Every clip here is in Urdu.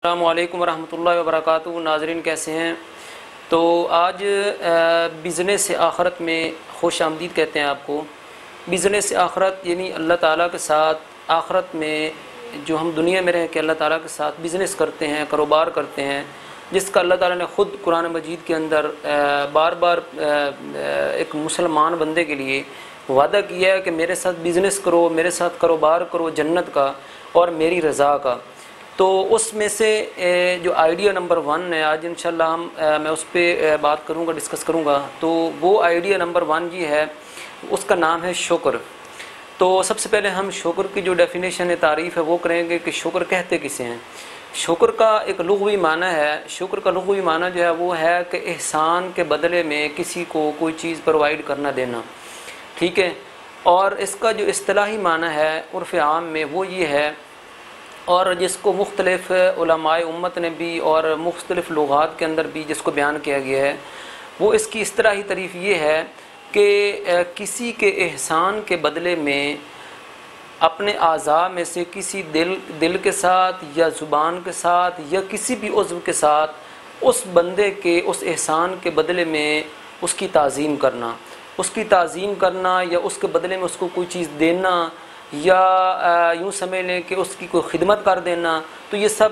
السلام علیکم ورحمۃ اللہ وبرکاتہ۔ ناظرین کیسے ہیں؟ تو آج بزنس آخرت میں خوش آمدید کہتے ہیں آپ کو۔ بزنس آخرت یعنی اللہ تعالیٰ کے ساتھ آخرت میں جو ہم دنیا میں رہ کے اللہ تعالیٰ کے ساتھ بزنس کرتے ہیں، کاروبار کرتے ہیں، جس کا اللہ تعالیٰ نے خود قرآن مجید کے اندر بار بار ایک مسلمان بندے کے لیے وعدہ کیا ہے کہ میرے ساتھ بزنس کرو، میرے ساتھ کاروبار کرو جنت کا اور میری رضا کا۔ تو اس میں سے جو آئیڈیا نمبر 1 ہے، آج انشاءاللہ میں اس پہ بات کروں گا، ڈسکس کروں گا۔ تو وہ آئیڈیا نمبر 1 یہ ہے، اس کا نام ہے شکر۔ تو سب سے پہلے ہم شکر کی جو ڈیفینیشن تعریف ہے وہ کریں گے کہ شکر کہتے کسے ہیں۔ شکر کا ایک لغوی معنی ہے، شکر کا لغوی معنی جو ہے وہ ہے کہ احسان کے بدلے میں کسی کو کوئی چیز پرووائڈ کرنا دینا، ٹھیک ہے۔ اور اس کا جو اصطلاحی معنی ہے عرف عام میں وہ یہ ہے، اور جس کو مختلف علماء امت نے بھی اور مختلف لغات کے اندر بھی جس کو بیان کیا گیا ہے، وہ اس کی اصطلاحی تعریف یہ ہے کہ کسی کے احسان کے بدلے میں اپنے اعضاء میں سے کسی دل کے ساتھ یا زبان کے ساتھ یا کسی بھی عضو کے ساتھ اس بندے کے اس احسان کے بدلے میں اس کی تعظیم کرنا، یا اس کے بدلے میں اس کو کوئی چیز دینا، یا یوں سمجھ لیں کہ اس کی کوئی خدمت کر دینا۔ تو یہ سب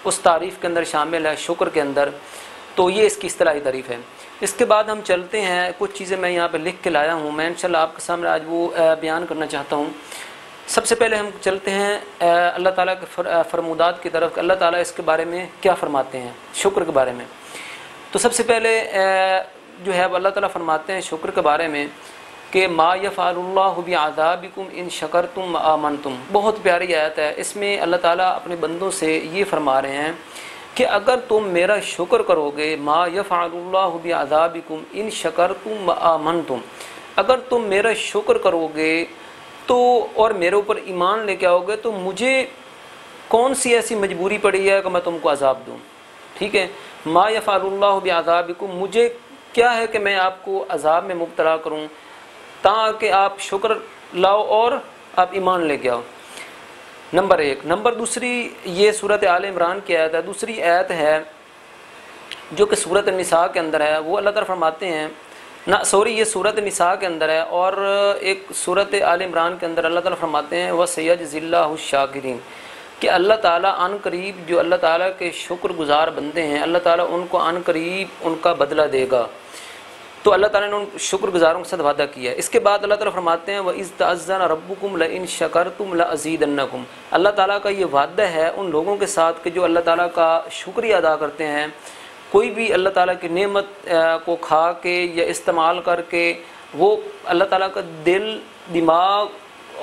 اس تعریف کے اندر شامل ہے، شکر کے اندر۔ تو یہ اس کی اصطلاحی تعریف ہے۔ اس کے بعد ہم چلتے ہیں، کچھ چیزیں میں یہاں پہ لکھ کے لایا ہوں، میں انشاءاللہ آپ کے سامنے آج وہ بیان کرنا چاہتا ہوں۔ سب سے پہلے ہم چلتے ہیں اللہ تعالیٰ کے فرمودات کی طرف کہ اللہ تعالیٰ اس کے بارے میں کیا فرماتے ہیں، شکر کے بارے میں۔ تو سب سے پہلے جو ہے اللہ تعالیٰ فرماتے ہیں شکر کے بارے میں کہ ما یفعل اللہ بعذابکم ان شکرتم وآمنتم۔ بہت پیاری آیت ہے، اس میں اللہ تعالیٰ اپنے بندوں سے یہ فرما رہے ہیں کہ اگر تم میرا شکر کرو گے، ما یفعل اللہ بعذابکم ان شکرتم وآمنتم، اگر تم میرا شکر کرو گے تو اور میرے اوپر ایمان لے کے آؤ گے تو مجھے کون سی ایسی مجبوری پڑی ہے کہ میں تم کو عذاب دوں، ٹھیک ہے۔ ما یفعل اللہ بعذابکم، مجھے کیا ہے کہ میں آپ کو عذاب میں مبتلا کروں تاکہ آپ شکر لاؤ اور آپ ایمان لے کے آؤ، نمبر 1۔ نمبر 2، یہ صورت آل عمران کی آیت ہے۔ دوسری آیت ہے جو کہ صورت النساء کے اندر ہے، وہ اللہ تعالیٰ فرماتے ہیں یہ صورت النساء کے اندر ہے، اور ایک صورت آل عمران کے اندر اللہ تعالیٰ فرماتے ہیں وَسَيَجْزِي اللَّهُ الشَّاكِرِينَ، کہ اللہ تعالیٰ عن قریب جو اللہ تعالیٰ کے شکر گزار بندے ہیں، اللہ تعالیٰ ان کو عن قریب ان کا بدلہ دے گا۔ تو اللہ تعالیٰ نے ان شکر گزاروں کے ساتھ وعدہ کیا ہے۔ اس کے بعد اللہ تعالیٰ فرماتے ہیں وَإِذْ تَأَذَّنَ رَبُّكُمْ لَئِن شَكَرْتُمْ لَأَزِيدَنَّكُمْ، اللہ تعالیٰ کا یہ وعدہ ہے ان لوگوں کے ساتھ کہ جو اللہ تعالیٰ کا شکریہ ادا کرتے ہیں، کوئی بھی اللہ تعالیٰ کی نعمت کو کھا کے یا استعمال کر کے وہ اللہ تعالیٰ کا دل، دماغ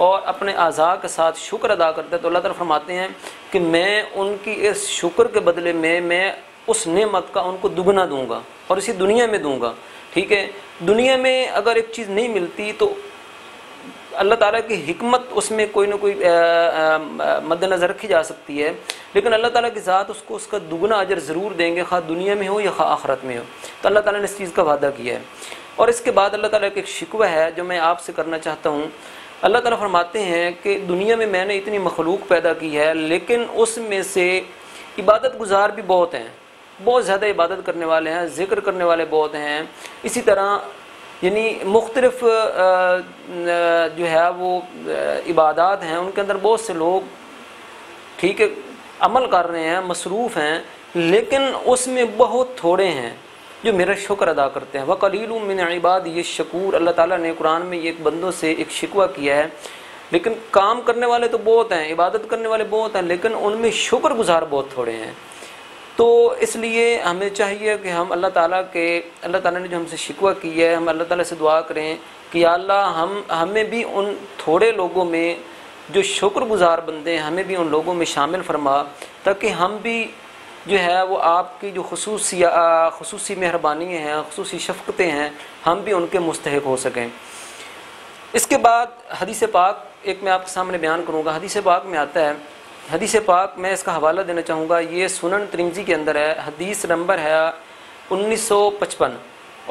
اور اپنے اعضاء کے ساتھ شکر ادا کرتے ہیں، تو اللہ تعالیٰ فرماتے ہیں کہ میں ان کی اس شکر کے بدلے میں اس نعمت کا ان کو دگنا دوں گا، اور اسی دنیا میں دوں گا، ٹھیک ہے۔ دنیا میں اگر ایک چیز نہیں ملتی تو اللہ تعالیٰ کی حکمت اس میں کوئی نہ کوئی مد نظر رکھی جا سکتی ہے، لیکن اللہ تعالیٰ کی ذات اس کو اس کا دگنا اجر ضرور دیں گے، خواہ دنیا میں ہو یا خواہ آخرت میں ہو۔ تو اللہ تعالیٰ نے اس چیز کا وعدہ کیا ہے۔ اور اس کے بعد اللہ تعالیٰ کا ایک شکوہ ہے جو میں آپ سے کرنا چاہتا ہوں۔ اللہ تعالیٰ فرماتے ہیں کہ دنیا میں نے اتنی مخلوق پیدا کی ہے، لیکن اس میں سے عبادت گزار بھی بہت ہیں، بہت زیادہ عبادت کرنے والے ہیں، ذکر کرنے والے بہت ہیں۔ اسی طرح یعنی مختلف جو ہے وہ عبادات ہیں، ان کے اندر بہت سے لوگ ٹھیک ہے عمل کر رہے ہیں، مصروف ہیں، لیکن اس میں بہت تھوڑے ہیں جو میرا شکر ادا کرتے ہیں۔ وَقَلِيلٌ مِّنْ عِبَادِيَ الشَّكُورُ، اللہ تعالیٰ نے قرآن میں یہ ایک بندوں سے ایک شکوہ کیا ہے، لیکن کام کرنے والے تو بہت ہیں، عبادت کرنے والے بہت ہیں، لیکن ان میں شکر گزار بہت تھوڑے ہیں۔ تو اس لیے ہمیں چاہیے کہ ہم اللہ تعالیٰ نے جو ہم سے شکوہ کیا ہے، ہم اللہ تعالیٰ سے دعا کریں کہ یا اللہ ہمیں بھی ان تھوڑے لوگوں میں جو شکر گزار بندے ہیں ہمیں بھی ان لوگوں میں شامل فرما، تاکہ ہم بھی جو ہے وہ آپ کی جو خصوصی مہربانی ہیں، خصوصی شفقتیں ہیں، ہم بھی ان کے مستحق ہو سکیں۔ اس کے بعد حدیث پاک ایک میں آپ کے سامنے بیان کروں گا۔ حدیث پاک میں آتا ہے، حدیث پاک میں اس کا حوالہ دینا چاہوں گا، یہ سنن ترمذی کے اندر ہے، حدیث نمبر ہے 1955،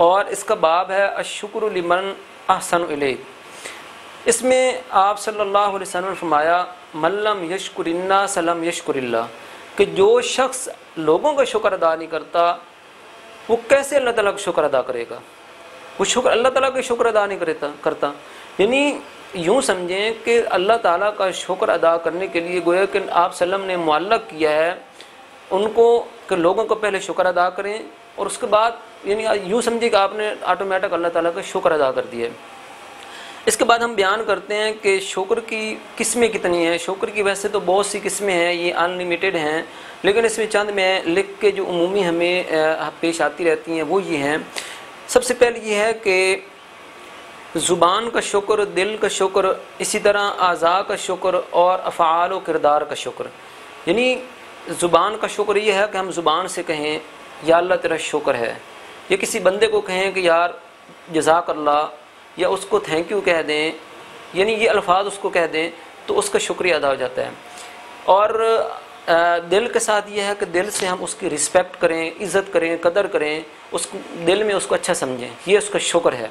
اور اس کا باب ہے الشکر لمن احسن الیک۔ اس میں آپ صلی اللہ علیہ وسلم نے فرمایا من لم یشکر الناس لم یشکر اللہ، کہ جو شخص لوگوں کا شکر ادا نہیں کرتا وہ کیسے اللہ تعالیٰ کا شکر ادا کرے گا؟ وہ شکر اللہ تعالیٰ کا شکر ادا نہیں کرتا. یعنی یوں سمجھیں کہ اللہ تعالیٰ کا شکر ادا کرنے کے لیے گویا کہ آپ صلی اللہ علیہ وسلم نے معلق کیا ہے ان کو کہ لوگوں کو پہلے شکر ادا کریں اور اس کے بعد یعنی یوں سمجھیں کہ آپ نے آٹومیٹک اللہ تعالیٰ کا شکر ادا کر دیا ہے. اس کے بعد ہم بیان کرتے ہیں کہ شکر کی قسمیں کتنی ہیں. شکر کی ویسے تو بہت سی قسمیں ہیں، یہ ان لمیٹڈ ہیں، لیکن اس میں چند میں لکھ کے جو عمومی ہمیں پیش آتی رہتی ہیں وہ یہ ہیں. سب سے پہلے یہ ہے کہ زبان کا شکر، دل کا شکر، اسی طرح اعضاء کا شکر اور افعال و کردار کا شکر. یعنی زبان کا شکر یہ ہے کہ ہم زبان سے کہیں یا اللہ تیرا شکر ہے، یا کسی بندے کو کہیں کہ یار جزاک اللہ، یا اس کو تھینک یو کہہ دیں، یعنی یہ الفاظ اس کو کہہ دیں تو اس کا شکریہ ادا ہو جاتا ہے. اور دل کے ساتھ یہ ہے کہ دل سے ہم اس کی رسپیکٹ کریں، عزت کریں، قدر کریں، اس دل میں اس کو اچھا سمجھیں، یہ اس کا شکر ہے.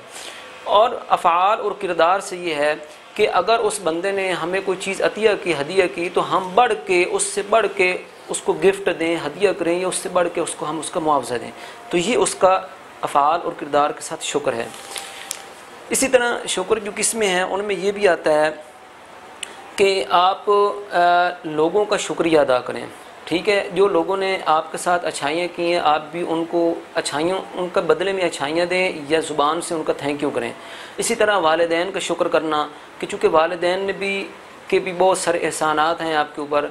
اور افعال اور کردار سے یہ ہے کہ اگر اس بندے نے ہمیں کوئی چیز عطیہ کی، ہدیہ کی، تو ہم بڑھ کے اس سے بڑھ کے اس کو گفٹ دیں، ہدیہ کریں، یا اس سے بڑھ کے اس کو ہم اس کا معاوضہ دیں. تو یہ اس کا افعال اور کردار کے ساتھ شکر ہے. اسی طرح شکر جو قسمیں ہیں ان میں یہ بھی آتا ہے کہ آپ لوگوں کا شکریہ ادا کریں. ٹھیک ہے، جو لوگوں نے آپ کے ساتھ اچھائیاں کی ہیں آپ بھی ان کو اچھائیوں ان کا بدلے میں اچھائیاں دیں یا زبان سے ان کا تھینک یو کریں. اسی طرح والدین کا شکر کرنا کہ چونکہ والدین نے بھی بہت سارے احسانات ہیں آپ کے اوپر،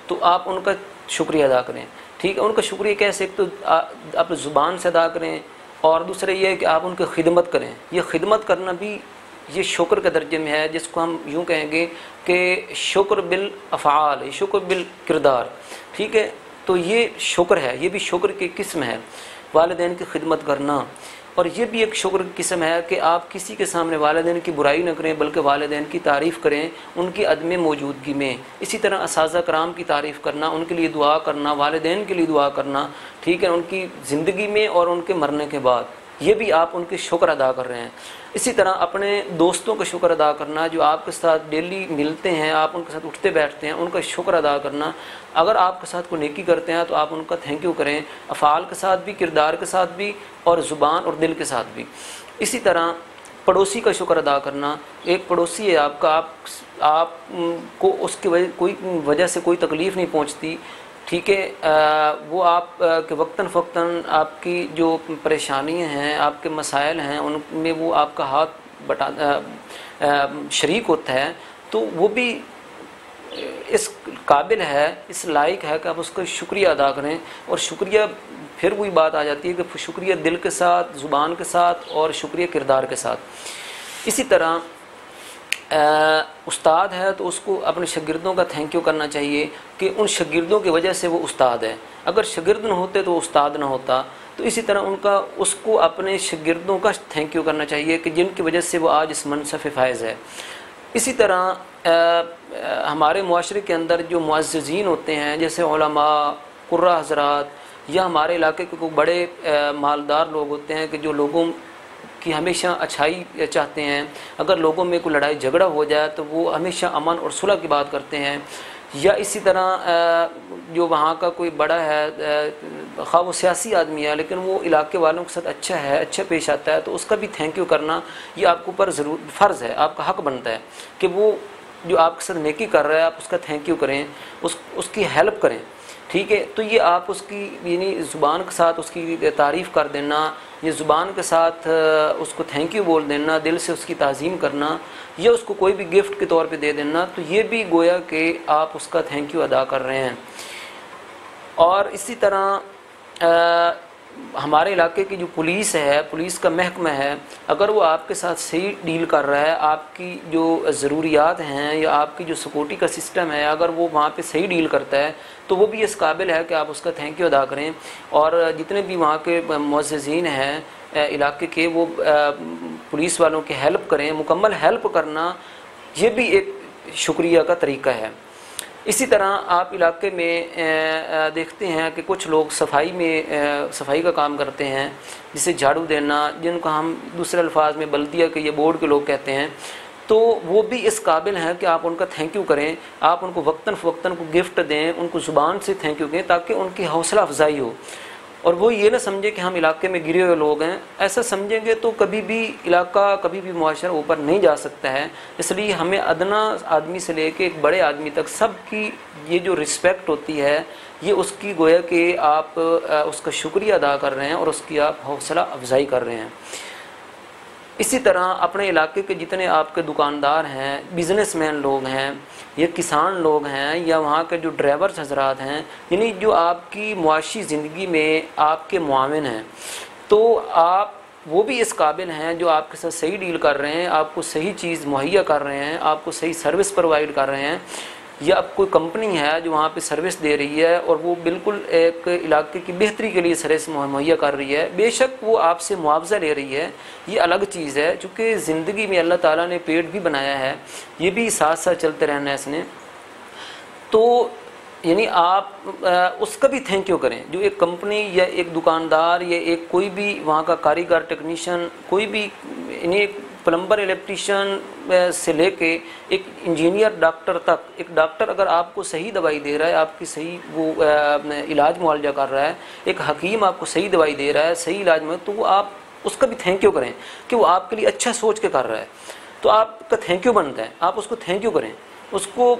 تو آپ ان کا شکریہ ادا کریں. ٹھیک ہے، ان کا شکریہ کیسے؟ ایک تو آپ زبان سے ادا کریں، اور دوسرا یہ ہے کہ آپ ان کی خدمت کریں. یہ خدمت کرنا بھی یہ شکر کے درجے میں ہے، جس کو ہم یوں کہیں گے کہ شکر بالافعال، شکر بالکردار. ٹھیک ہے، تو یہ شکر ہے، یہ بھی شکر کی قسم ہے، والدین کی خدمت کرنا. اور یہ بھی ایک شکر کی قسم ہے کہ آپ کسی کے سامنے والدین کی برائی نہ کریں بلکہ والدین کی تعریف کریں ان کی عدم موجودگی میں. اسی طرح اساتذہ کرام کی تعریف کرنا، ان کے لیے دعا کرنا، والدین کے لیے دعا کرنا. ٹھیک ہے، ان کی زندگی میں اور ان کے مرنے کے بعد، یہ بھی آپ ان کے شکر ادا کر رہے ہیں. اسی طرح اپنے دوستوں کا شکر ادا کرنا، جو آپ کے ساتھ ڈیلی ملتے ہیں، آپ ان کے ساتھ اٹھتے بیٹھتے ہیں، ان کا شکر ادا کرنا. اگر آپ کے ساتھ کوئی نیکی کرتے ہیں تو آپ ان کا تھینک یو کریں، افعال کے ساتھ بھی، کردار کے ساتھ بھی، اور زبان اور دل کے ساتھ بھی. اسی طرح پڑوسی کا شکر ادا کرنا. ایک پڑوسی ہے آپ کا، آپ کو اس کی کوئی وجہ سے کوئی تکلیف نہیں پہنچتی. ٹھیک ہے، وہ آپ کے وقتاً فوقتاً آپ کی جو پریشانیاں ہیں، آپ کے مسائل ہیں، ان میں وہ آپ کا ہاتھ شریک ہوتا ہے، تو وہ بھی اس قابل ہے، اس لائق ہے کہ آپ اس کا شکریہ ادا کریں. اور شکریہ پھر وہی بات آ جاتی ہے کہ شکریہ دل کے ساتھ، زبان کے ساتھ، اور شکریہ کردار کے ساتھ. اسی طرح استاد ہے تو اس کو اپنے شاگردوں کا تھینک یو کرنا چاہیے کہ ان شاگردوں کی وجہ سے وہ استاد ہے. اگر شاگرد نہ ہوتے تو استاد نہ ہوتا. تو اسی طرح اس کو اپنے شاگردوں کا تھینک یو کرنا چاہیے کہ جن کی وجہ سے وہ آج اس منصب فائز ہے. اسی طرح ہمارے معاشرے کے اندر جو معززین ہوتے ہیں جیسے علماء، قراء حضرات، یا ہمارے علاقے کے کوئی بڑے مالدار لوگ ہوتے ہیں کہ جو لوگوں کی ہمیشہ اچھائی چاہتے ہیں. اگر لوگوں میں کوئی لڑائی جھگڑا ہو جائے تو وہ ہمیشہ امن اور صلح کی بات کرتے ہیں. یا اسی طرح جو وہاں کا کوئی بڑا ہے، خواہ وہ سیاسی آدمی ہے لیکن وہ علاقے والوں کے ساتھ اچھا ہے، اچھا پیش آتا ہے، تو اس کا بھی تھینک یو کرنا یہ آپ کے اوپر ضرور فرض ہے، آپ کا حق بنتا ہے کہ وہ جو آپ کے ساتھ نیکی کر رہا ہے آپ اس کا تھینک یو کریں، اس کی ہیلپ کریں. ٹھیک ہے، تو یہ آپ اس کی یعنی زبان کے ساتھ اس کی تعریف کر دینا، یہ زبان کے ساتھ اس کو تھینک یو بول دینا، دل سے اس کی تعظیم کرنا، یا اس کو کوئی بھی گفٹ کے طور پہ دے دینا، تو یہ بھی گویا کہ آپ اس کا تھینک یو ادا کر رہے ہیں. اور اسی طرح ہمارے علاقے کی جو پولیس ہے، پولیس کا محکمہ ہے، اگر وہ آپ کے ساتھ صحیح ڈیل کر رہا ہے، آپ کی جو ضروریات ہیں یا آپ کی جو سیکورٹی کا سسٹم ہے اگر وہ وہاں پہ صحیح ڈیل کرتا ہے تو وہ بھی اس قابل ہے کہ آپ اس کا تھینک یو ادا کریں. اور جتنے بھی وہاں کے معززین ہیں علاقے کے، وہ پولیس والوں کی ہیلپ کریں. مکمل ہیلپ کرنا یہ بھی ایک شکریہ کا طریقہ ہے. اسی طرح آپ علاقے میں دیکھتے ہیں کہ کچھ لوگ صفائی کا کام کرتے ہیں، جسے جھاڑو دینا، جن کو ہم دوسرے الفاظ میں بلدیہ کے یا بورڈ کے لوگ کہتے ہیں. تو وہ بھی اس قابل ہیں کہ آپ ان کا تھینک یو کریں، آپ ان کو وقتاً فوقتاً کو گفٹ دیں، ان کو زبان سے تھینک یو کہیں تاکہ ان کی حوصلہ افزائی ہو، اور وہ یہ نہ سمجھے کہ ہم علاقے میں گرے ہوئے لوگ ہیں۔ ایسا سمجھیں گے تو کبھی بھی علاقہ، کبھی بھی معاشرہ اوپر نہیں جا سکتا ہے۔ اس لیے ہمیں ادنا آدمی سے لے کے ایک بڑے آدمی تک سب کی یہ جو رسپیکٹ ہوتی ہے، یہ اس کی گویا کہ آپ اس کا شکریہ ادا کر رہے ہیں اور اس کی آپ حوصلہ افزائی کر رہے ہیں۔ اسی طرح اپنے علاقے کے جتنے آپ کے دکاندار ہیں، بزنس مین لوگ ہیں، یا کسان لوگ ہیں، یا وہاں کے جو ڈرائیورز حضرات ہیں، یعنی جو آپ کی معاشی زندگی میں آپ کے معاون ہیں، تو آپ وہ بھی اس قابل ہیں جو آپ کے ساتھ صحیح ڈیل کر رہے ہیں، آپ کو صحیح چیز مہیا کر رہے ہیں، آپ کو صحیح سروس پرووائڈ کر رہے ہیں، یا اب کوئی کمپنی ہے جو وہاں پہ سروس دے رہی ہے اور وہ بالکل ایک علاقے کی بہتری کے لیے سروس مہیا کر رہی ہے، بے شک وہ آپ سے معاوضہ لے رہی ہے، یہ الگ چیز ہے، چونکہ زندگی میں اللہ تعالیٰ نے پیٹ بھی بنایا ہے، یہ بھی ساتھ ساتھ چلتے رہنا ہے اس نے، تو یعنی آپ اس کا بھی تھینک یو کریں، جو ایک کمپنی یا ایک دکاندار یا ایک کوئی بھی وہاں کا کاریگر، ٹیکنیشین، کوئی بھی، یعنی ایک پلمبر، الیکٹریشین سے لے کے ایک انجینئر، ڈاکٹر تک، ایک ڈاکٹر اگر آپ کو صحیح دوائی دے رہا ہے، آپ کی صحیح وہ علاج معالجہ کر رہا ہے، ایک حکیم آپ کو صحیح دوائی دے رہا ہے، صحیح علاج میں، تو وہ آپ اس کا بھی تھینک یو کریں کہ وہ آپ کے لیے اچھا سوچ کے کر رہا ہے، تو آپ کا تھینک یو بنتا ہے، آپ اس کو تھینک یو کریں، اس کو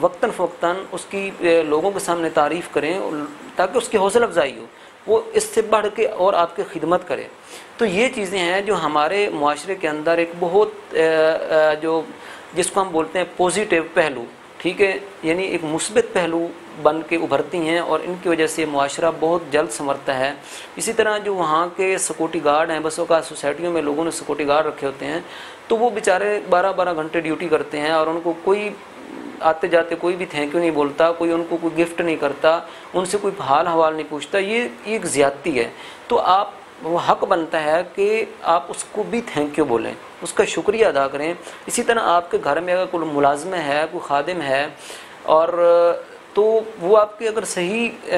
وقتاً فوقتاً اس کی لوگوں کے سامنے تعریف کریں تاکہ اس کی حوصلہ افزائی ہو، وہ اس سے بڑھ کے اور آپ کی خدمت کرے۔ تو یہ چیزیں ہیں جو ہمارے معاشرے کے اندر ایک بہت جو جس کو ہم بولتے ہیں پوزیٹیو پہلو، ٹھیک ہے، یعنی ایک مثبت پہلو بن کے ابھرتی ہیں، اور ان کی وجہ سے معاشرہ بہت جلد سنورتا ہے۔ اسی طرح جو وہاں کے سیکورٹی گارڈ ہیں، بسوں کا سوسائٹیوں میں لوگوں نے سیکورٹی گارڈ رکھے ہوتے ہیں، تو وہ بیچارے 12 گھنٹے ڈیوٹی کرتے ہیں، اور ان کو کوئی آتے جاتے کوئی بھی تھینک یو نہیں بولتا، کوئی ان کو کوئی گفٹ نہیں کرتا، ان سے کوئی حال حوال نہیں پوچھتا، یہ ایک زیادتی ہے۔ تو آپ وہ حق بنتا ہے کہ آپ اس کو بھی تھینک یو بولیں، اس کا شکریہ ادا کریں۔ اسی طرح آپ کے گھر میں اگر کوئی ملازم ہے، کوئی خادم ہے، اور تو وہ آپ کی اگر صحیح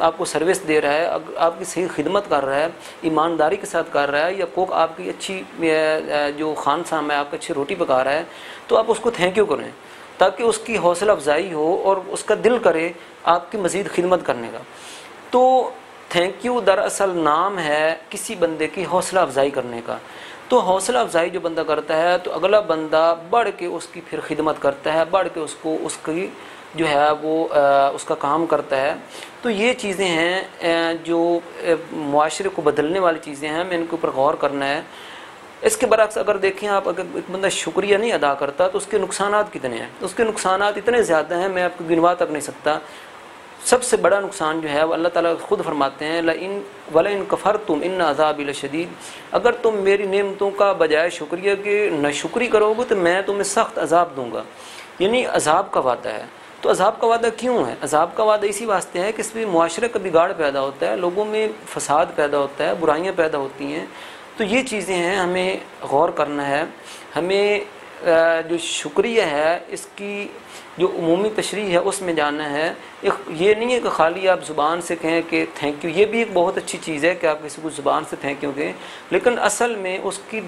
آپ کو سروس دے رہا ہے، آپ کی صحیح خدمت کر رہا ہے، ایمانداری کے ساتھ کر رہا ہے، یا کوک آپ کی اچھی جو خان صاحب ہے آپ کی اچھی روٹی پکا رہا ہے، تو آپ اس کو تھینک یو کریں تاکہ اس کی حوصلہ افزائی ہو اور اس کا دل کرے آپ کی مزید خدمت کرنے کا۔ تو تھینک یو دراصل نام ہے کسی بندے کی حوصلہ افزائی کرنے کا، تو حوصلہ افزائی جو بندہ کرتا ہے تو اگلا بندہ بڑھ کے اس کی پھر خدمت کرتا ہے، بڑھ کے اس کو اس کی جو ہے وہ اس کا کام کرتا ہے۔ تو یہ چیزیں ہیں جو معاشرے کو بدلنے والی چیزیں ہیں، ہمیں ان کے اوپر غور کرنا ہے۔ اس کے برعکس اگر دیکھیں آپ، اگر ایک بندہ شکریہ نہیں ادا کرتا تو اس کے نقصانات کتنے ہیں، اس کے نقصانات اتنے زیادہ ہیں میں آپ کو گنوا تک نہیں سکتا۔ سب سے بڑا نقصان جو ہے وہ اللہ تعالیٰ خود فرماتے ہیں لَإِن وَلَئِن كَفَرْتُمْ إِنَّ عَذَابِي لَشَدِيدٌ، اگر تم میری نعمتوں کا بجائے شکریہ کے ناشکری کرو گے تو میں تمہیں سخت عذاب دوں گا، یعنی عذاب کا وعدہ ہے۔ تو عذاب کا وعدہ کیوں ہے؟ عذاب کا وعدہ اسی واسطے ہے کہ اس میں معاشرے کا بگاڑ پیدا ہوتا ہے، لوگوں میں فساد پیدا ہوتا ہے، برائیاں پیدا ہوتی ہیں۔ تو یہ چیزیں ہیں، ہمیں غور کرنا ہے، ہمیں جو شکریہ ہے اس کی جو عمومی تشریح ہے اس میں جانا ہے۔ یہ نہیں ہے کہ خالی آپ زبان سے کہیں کہ تھینک یو، یہ بھی ایک بہت اچھی چیز ہے کہ آپ کسی کو زبان سے تھینک یو کہیں، لیکن اصل میں اس کی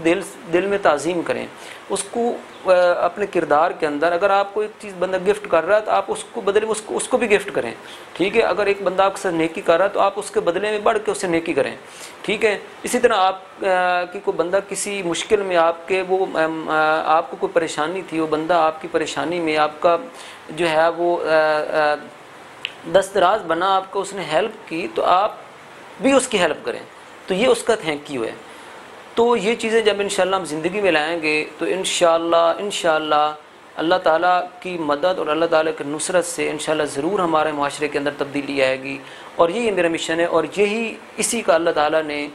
دل میں تعظیم کریں، اس کو اپنے کردار کے اندر، اگر آپ کو ایک چیز بندہ گفٹ کر رہا ہے تو آپ اس کو بدلے اس کو بھی گفٹ کریں، ٹھیک ہے۔ اگر ایک بندہ آپ کے ساتھ نیکی کر رہا ہے تو آپ اس کے بدلے میں بڑھ کے اس سے نیکی کریں، ٹھیک ہے۔ اسی طرح آپ کی کوئی بندہ کسی مشکل میں آپ کے وہ آپ کو کوئی پریشانی تھی، وہ بندہ آپ کی پریشانی میں آپ کا جو ہے وہ دستراز بنا، آپ کو اس نے ہیلپ کی تو آپ بھی اس کی ہیلپ کریں، تو یہ اس کا تھینک یو ہے۔ تو یہ چیزیں جب انشاءاللہ ہم زندگی میں لائیں گے تو انشاءاللہ اللہ تعالیٰ کی مدد اور اللہ تعالیٰ کی نصرت سے انشاءاللہ ضرور ہمارے معاشرے کے اندر تبدیلی آئے گی، اور یہی میرا مشن ہے، اور یہی اسی کا اللہ تعالیٰ نے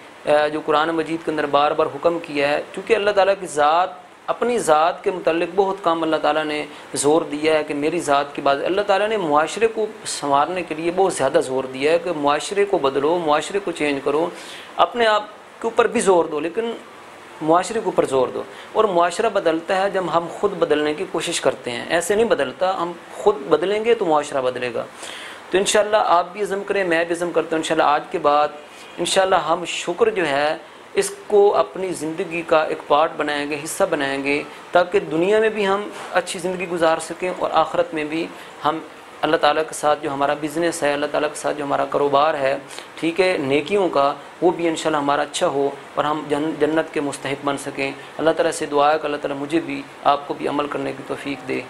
جو قرآن مجید کے اندر بار بار حکم کیا ہے، کیونکہ اللہ تعالیٰ کی ذات، اپنی ذات کے متعلق بہت کام اللہ تعالیٰ نے زور دیا ہے کہ میری ذات کی بات، اللہ تعالیٰ نے معاشرے کو سنوارنے کے لیے بہت زیادہ زور دیا ہے کہ معاشرے کو بدلو، معاشرے کو چینج کرو، اپنے آپ کے اوپر بھی زور دو لیکن معاشرے کے اوپر زور دو۔ اور معاشرہ بدلتا ہے جب ہم خود بدلنے کی کوشش کرتے ہیں، ایسے نہیں بدلتا، ہم خود بدلیں گے تو معاشرہ بدلے گا۔ تو انشاءاللہ آپ بھی عزم کریں، میں بھی عزم کرتا ہوں، انشاءاللہ آج کے بعد انشاءاللہ ہم شکر جو ہے اس کو اپنی زندگی کا ایک پارٹ بنائیں گے، حصہ بنائیں گے، تاکہ دنیا میں بھی ہم اچھی زندگی گزار سکیں اور آخرت میں بھی ہم اللہ تعالیٰ کے ساتھ جو ہمارا بزنس ہے، اللہ تعالیٰ کے ساتھ جو ہمارا کاروبار ہے، ٹھیک ہے، نیکیوں کا، وہ بھی انشاءاللہ ہمارا اچھا ہو اور ہم جنت کے مستحق بن سکیں۔ اللہ تعالیٰ سے دعا ہے کہ اللہ تعالیٰ مجھے بھی آپ کو بھی عمل کرنے کی توفیق دے۔